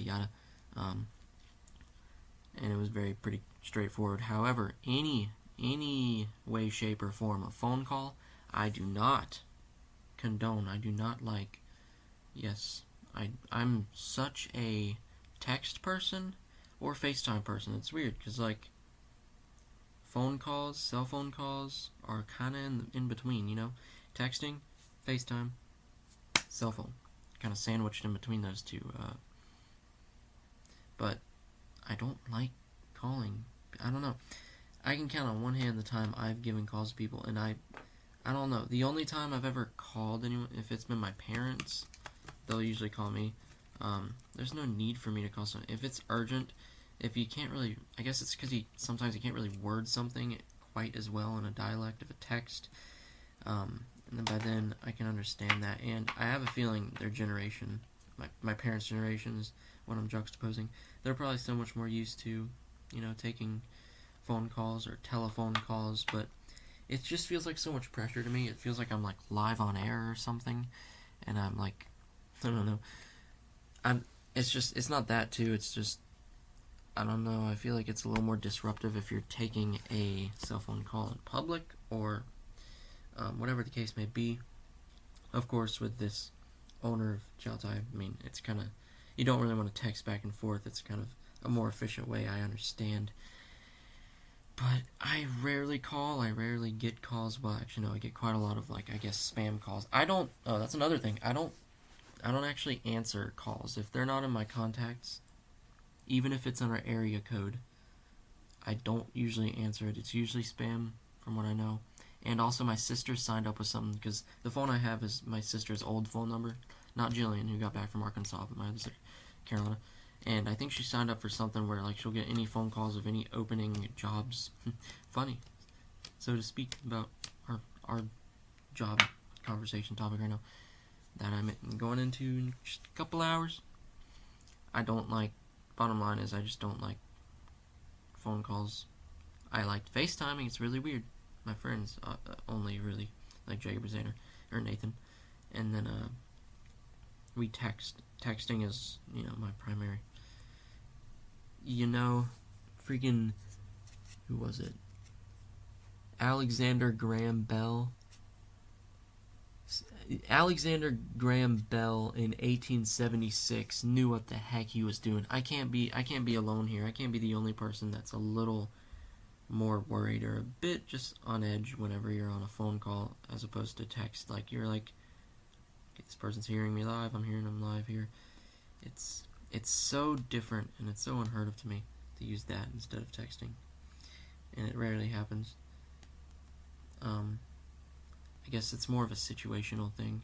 yada yada. And it was pretty straightforward. However, any way, shape, or form of phone call, I do not condone. I do not like. Yes, I'm such a text person or FaceTime person. It's weird because like phone calls, cell phone calls are kind of in between. Texting, FaceTime, cell phone, kind of sandwiched in between those two. But I don't like calling. I don't know. I can count on one hand the time I've given calls to people, and I don't know. The only time I've ever called anyone, if it's been my parents, they'll usually call me. There's no need for me to call someone. If it's urgent, if you can't really, I guess it's because sometimes you can't really word something quite as well in a dialect of a text. And then by then I can understand that. And I have a feeling their generation, my parents' generations, what I'm juxtaposing, they're probably so much more used to, taking phone calls or telephone calls, but it just feels like so much pressure to me. It feels like I'm like live on air or something, and I'm like, I don't know. It's not that too. It's just, I don't know. I feel like it's a little more disruptive if you're taking a cell phone call in public or whatever the case may be. Of course, with this owner of Chaltai, I mean, it's kind of, you don't really want to text back and forth. It's kind of a more efficient way, I understand. But I rarely call. I rarely get calls. Well, actually, no, I get quite a lot of, like, I guess, spam calls. Oh, that's another thing. I don't actually answer calls. If they're not in my contacts, even if it's under area code, I don't usually answer it. It's usually spam, from what I know. And also, my sister signed up with something, because the phone I have is my sister's old phone number. Not Jillian, who got back from Arkansas, but my other sister, Carolina. And I think she signed up for something where, like, she'll get any phone calls of any opening jobs. Funny, so to speak, about our job conversation topic right now that I'm going into in just a couple hours. I don't like, bottom line is, I just don't like phone calls. I like FaceTiming. It's really weird. My friends only really like Jacob or Nathan. And then we text. Texting is, my primary. Freaking, who was it? Alexander Graham Bell in 1876 knew what the heck he was doing. I can't be alone here. I can't be the only person that's a little more worried or a bit just on edge whenever you're on a phone call as opposed to text. Like, you're like, okay, this person's hearing me live, I'm hearing them live here. It's so different, and it's so unheard of to me to use that instead of texting. And it rarely happens. I guess it's more of a situational thing.